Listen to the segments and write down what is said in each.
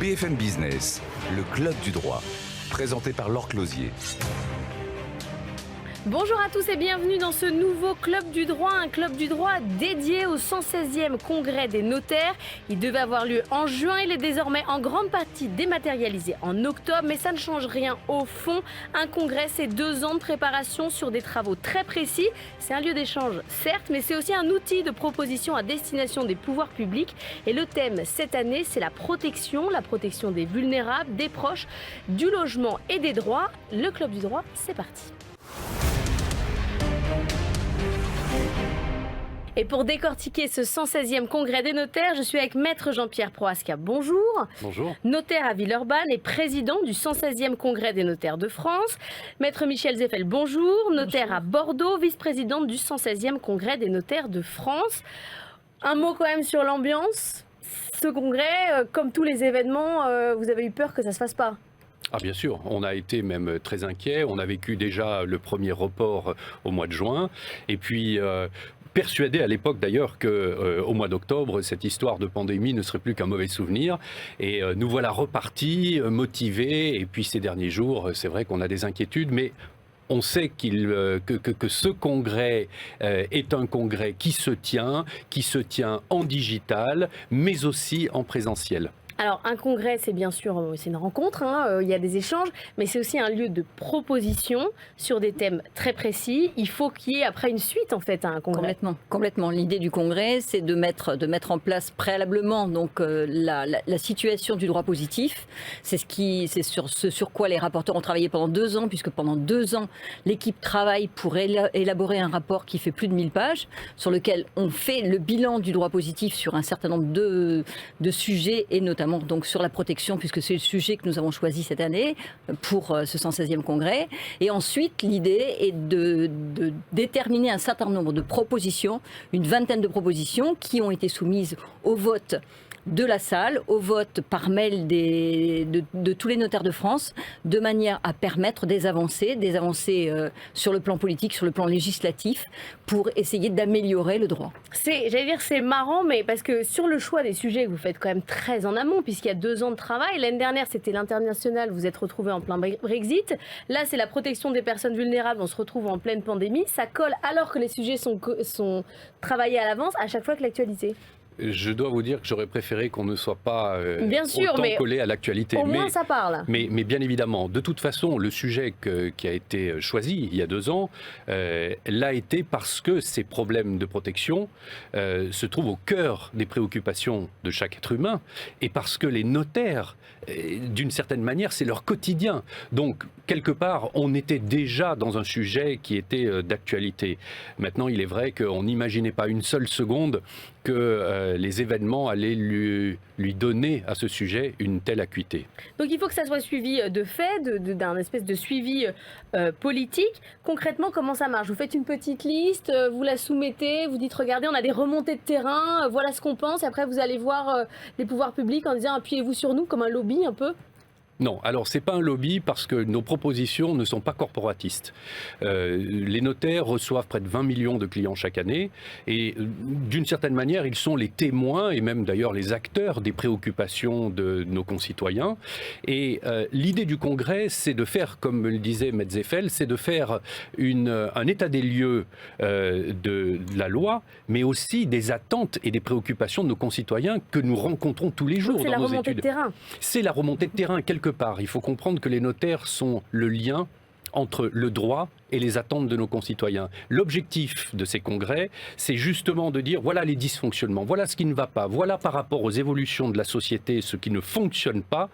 BFM Business, le Club du droit, présenté par Laure Closier. Bonjour à tous et bienvenue dans ce nouveau Club du droit, un Club du droit dédié au 116e congrès des notaires. Il devait avoir lieu en juin, il est désormais en grande partie dématérialisé en octobre, mais ça ne change rien au fond. Un congrès, c'est 2 ans de préparation sur des travaux très précis. C'est un lieu d'échange, certes, mais c'est aussi un outil de proposition à destination des pouvoirs publics. Et le thème cette année, c'est la protection des vulnérables, des proches, du logement et des droits. Le Club du droit, c'est parti. Et pour décortiquer ce 116e congrès des notaires, je suis avec Maître Jean-Pierre Prohaska. Bonjour. Bonjour. Notaire à Villeurbanne et président du 116e congrès des notaires de France. Maître Michel Zeffel, bonjour. Notaire à Bordeaux, vice-présidente du 116e congrès des notaires de France. Un mot quand même sur l'ambiance. Ce congrès, comme tous les événements, vous avez eu peur que ça ne se fasse pas? Ah bien sûr, on a été même très inquiets. On a vécu déjà le premier report au mois de juin. Et puis... persuadé à l'époque d'ailleurs qu'au mois d'octobre, cette histoire de pandémie ne serait plus qu'un mauvais souvenir. Et nous voilà repartis, motivés. Et puis ces derniers jours, c'est vrai qu'on a des inquiétudes, mais on sait que ce congrès est un congrès qui se tient en digital, mais aussi en présentiel. Alors, un congrès, c'est bien sûr c'est une rencontre, il y a des échanges, mais c'est aussi un lieu de proposition sur des thèmes très précis. Il faut qu'il y ait après une suite, en fait, à un congrès. Complètement. L'idée du congrès, c'est de mettre en place préalablement donc, la situation du droit positif. C'est ce sur quoi les rapporteurs ont travaillé pendant 2 ans, puisque pendant 2 ans, l'équipe travaille pour élaborer un rapport qui fait plus de 1000 pages, sur lequel on fait le bilan du droit positif sur un certain nombre de sujets, et notamment donc sur la protection, puisque c'est le sujet que nous avons choisi cette année pour ce 116e congrès. Et ensuite, l'idée est de déterminer un certain nombre de propositions, une vingtaine de propositions qui ont été soumises au vote de la salle, au vote par mail de tous les notaires de France, de manière à permettre des avancées sur le plan politique, sur le plan législatif, pour essayer d'améliorer le droit. C'est marrant, mais parce que sur le choix des sujets, vous faites quand même très en amont, puisqu'il y a 2 ans de travail. L'année dernière, c'était l'international, vous êtes retrouvés en plein Brexit. Là, c'est la protection des personnes vulnérables, on se retrouve en pleine pandémie. Ça colle alors que les sujets sont travaillés à l'avance, à chaque fois que l'actualité. Je dois vous dire que j'aurais préféré qu'on ne soit pas bien sûr, autant collé à l'actualité. Au moins, ça parle. Mais bien évidemment, de toute façon, le sujet qui a été choisi il y a 2 ans l'a été parce que ces problèmes de protection se trouvent au cœur des préoccupations de chaque être humain et parce que les notaires, d'une certaine manière, c'est leur quotidien. Donc, quelque part, on était déjà dans un sujet qui était d'actualité. Maintenant, il est vrai qu'on n'imaginait pas une seule seconde que les événements allaient lui donner à ce sujet une telle acuité. Donc il faut que ça soit suivi de faits, d'un espèce de suivi politique. Concrètement, comment ça marche? Vous faites une petite liste, vous la soumettez, vous dites regardez, on a des remontées de terrain, voilà ce qu'on pense, et après vous allez voir les pouvoirs publics en disant appuyez-vous sur nous, comme un lobby un peu? Non, alors c'est pas un lobby parce que nos propositions ne sont pas corporatistes. Les notaires reçoivent près de 20 millions de clients chaque année et d'une certaine manière, ils sont les témoins et même d'ailleurs les acteurs des préoccupations de nos concitoyens. Et l'idée du congrès, c'est de faire, comme me le disait Maître Zeffel, c'est de faire un état des lieux de la loi, mais aussi des attentes et des préoccupations de nos concitoyens que nous rencontrons tous les jours dans nos études. C'est la remontée de terrain. C'est la remontée de terrain, quelque part. Il faut comprendre que les notaires sont le lien entre le droit et les attentes de nos concitoyens. L'objectif de ces congrès, c'est justement de dire voilà les dysfonctionnements, voilà ce qui ne va pas, voilà par rapport aux évolutions de la société ce qui ne fonctionne pas,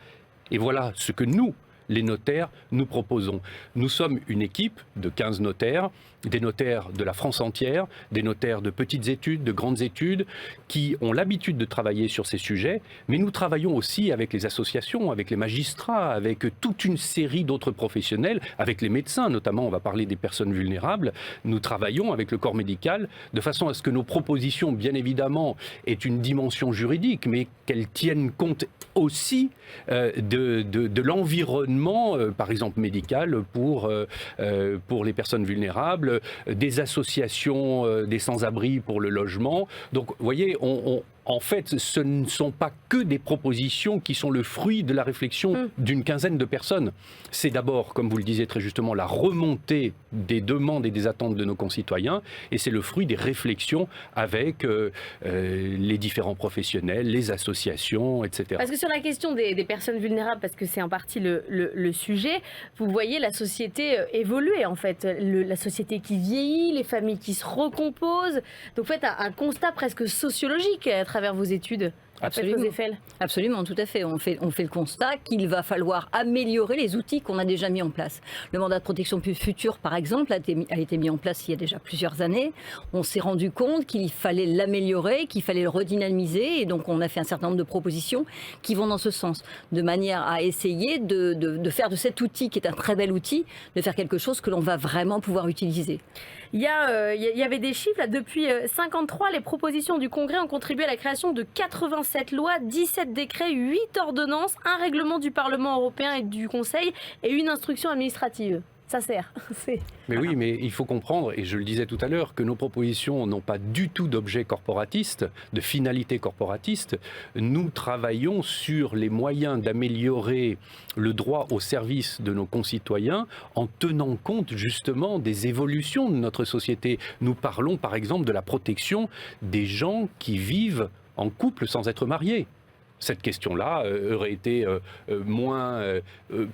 et voilà ce que nous, les notaires, nous proposons. Nous sommes une équipe de 15 notaires, des notaires de la France entière, des notaires de petites études, de grandes études, qui ont l'habitude de travailler sur ces sujets, mais nous travaillons aussi avec les associations, avec les magistrats, avec toute une série d'autres professionnels, avec les médecins, notamment on va parler des personnes vulnérables. Nous travaillons avec le corps médical de façon à ce que nos propositions, bien évidemment, aient une dimension juridique, mais qu'elles tiennent compte aussi de l'environnement, par exemple médical, pour les personnes vulnérables, des associations des sans-abri pour le logement. Donc, vous voyez, En fait, ce ne sont pas que des propositions qui sont le fruit de la réflexion d'une quinzaine de personnes. C'est d'abord, comme vous le disiez très justement, la remontée des demandes et des attentes de nos concitoyens, et c'est le fruit des réflexions avec les différents professionnels, les associations, etc. Parce que sur la question des personnes vulnérables, parce que c'est en partie le sujet, vous voyez la société évoluer en fait, la société qui vieillit, les familles qui se recomposent. Donc faites un constat presque sociologique à travers vos études. Absolument, tout à fait. On fait le constat qu'il va falloir améliorer les outils qu'on a déjà mis en place. Le mandat de protection future, par exemple, a été mis en place il y a déjà plusieurs années. On s'est rendu compte qu'il fallait l'améliorer, qu'il fallait le redynamiser, et donc on a fait un certain nombre de propositions qui vont dans ce sens, de manière à essayer de faire de cet outil, qui est un très bel outil, de faire quelque chose que l'on va vraiment pouvoir utiliser. Il y avait des chiffres, là, depuis 1953, les propositions du Congrès ont contribué à la création de 87 lois, 17 décrets, 8 ordonnances, un règlement du Parlement européen et du Conseil et une instruction administrative. Ça sert. Mais oui, mais il faut comprendre, et je le disais tout à l'heure, que nos propositions n'ont pas du tout d'objet corporatiste, de finalité corporatiste. Nous travaillons sur les moyens d'améliorer le droit au service de nos concitoyens en tenant compte justement des évolutions de notre société. Nous parlons par exemple de la protection des gens qui vivent en couple sans être mariés. Cette question-là aurait été moins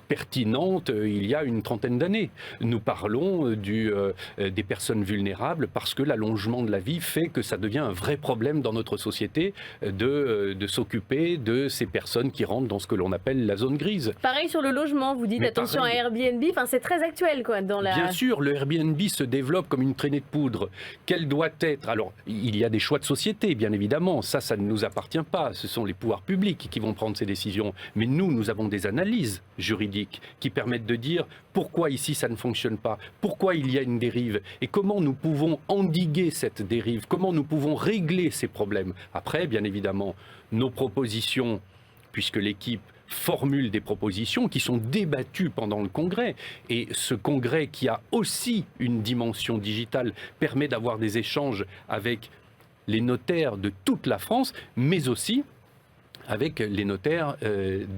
pertinente il y a une trentaine d'années. Nous parlons des personnes vulnérables parce que l'allongement de la vie fait que ça devient un vrai problème dans notre société de s'occuper de ces personnes qui rentrent dans ce que l'on appelle la zone grise. Pareil sur le logement, vous dites attention à Airbnb, c'est très actuel quoi. Bien sûr, le Airbnb se développe comme une traînée de poudre. Quelle doit être... Alors, il y a des choix de société, bien évidemment, ça ne nous appartient pas, ce sont les pouvoirs publics qui vont prendre ces décisions. Mais nous avons des analyses juridiques qui permettent de dire pourquoi ici ça ne fonctionne pas, pourquoi il y a une dérive et comment nous pouvons endiguer cette dérive, comment nous pouvons régler ces problèmes. Après, bien évidemment, nos propositions, puisque l'équipe formule des propositions qui sont débattues pendant le congrès. Et ce congrès qui a aussi une dimension digitale permet d'avoir des échanges avec les notaires de toute la France, mais aussi avec les notaires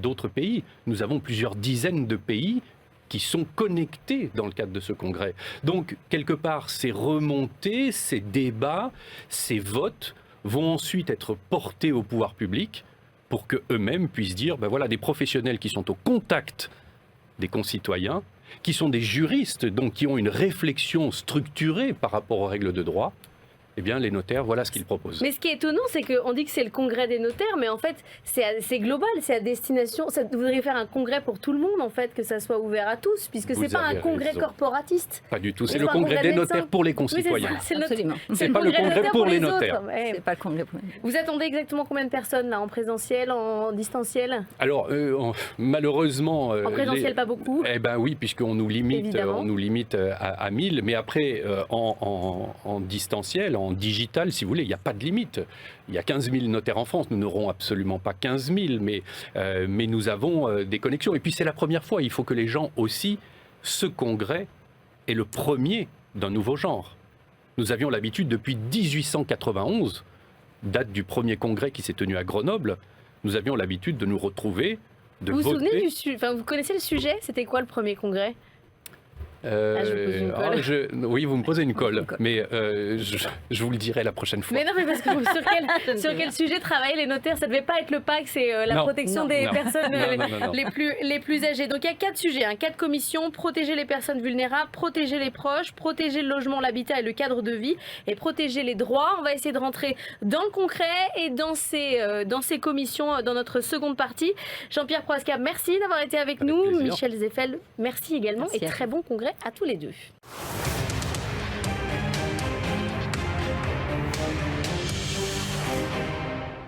d'autres pays. Nous avons plusieurs dizaines de pays qui sont connectés dans le cadre de ce congrès. Donc, quelque part, ces remontées, ces débats, ces votes vont ensuite être portés au pouvoir public pour qu'eux-mêmes puissent dire, ben voilà, des professionnels qui sont au contact des concitoyens, qui sont des juristes, donc qui ont une réflexion structurée par rapport aux règles de droit, eh bien, les notaires, voilà ce qu'ils proposent. Mais ce qui est étonnant, c'est qu'on dit que c'est le congrès des notaires, mais en fait, c'est global, c'est à destination. Vous voudriez faire un congrès pour tout le monde, en fait, que ça soit ouvert à tous, puisque c'est pas un congrès corporatiste. Pas du tout, c'est le congrès des notaires pour les concitoyens. Oui, c'est pas le congrès pour les notaires. C'est pas le congrès pour les notaires. Vous attendez exactement combien de personnes, là, en présentiel, en distanciel? Alors, malheureusement... en présentiel, pas beaucoup. Eh bien oui, puisqu'on nous limite, à 1000, mais après, en distanciel, en digital, si vous voulez, il n'y a pas de limite. Il y a 15 000 notaires en France. Nous n'aurons absolument pas 15 000, mais nous avons des connexions. Et puis c'est la première fois. Il faut que les gens aussi, ce congrès est le premier d'un nouveau genre. Nous avions l'habitude depuis 1891, date du premier congrès qui s'est tenu à Grenoble, nous avions l'habitude de nous retrouver, de voter. Vous vous souvenez vous connaissez le sujet? C'était quoi le premier congrès? Oui, vous me posez une colle, mais je vous le dirai la prochaine fois. Mais non, mais parce que sur quel sujet travaillent les notaires? Ça ne devait pas être le PAC, c'est la protection des personnes les plus âgées. Donc il y a 4 sujets, 4 commissions: protéger les personnes vulnérables, protéger les proches, protéger le logement, l'habitat et le cadre de vie, et protéger les droits. On va essayer de rentrer dans le concret et dans ces commissions dans notre seconde partie. Jean-Pierre Proasca, merci d'avoir été avec nous. Plaisir. Michel Zeffel, merci également, et très bon congrès à tous les deux.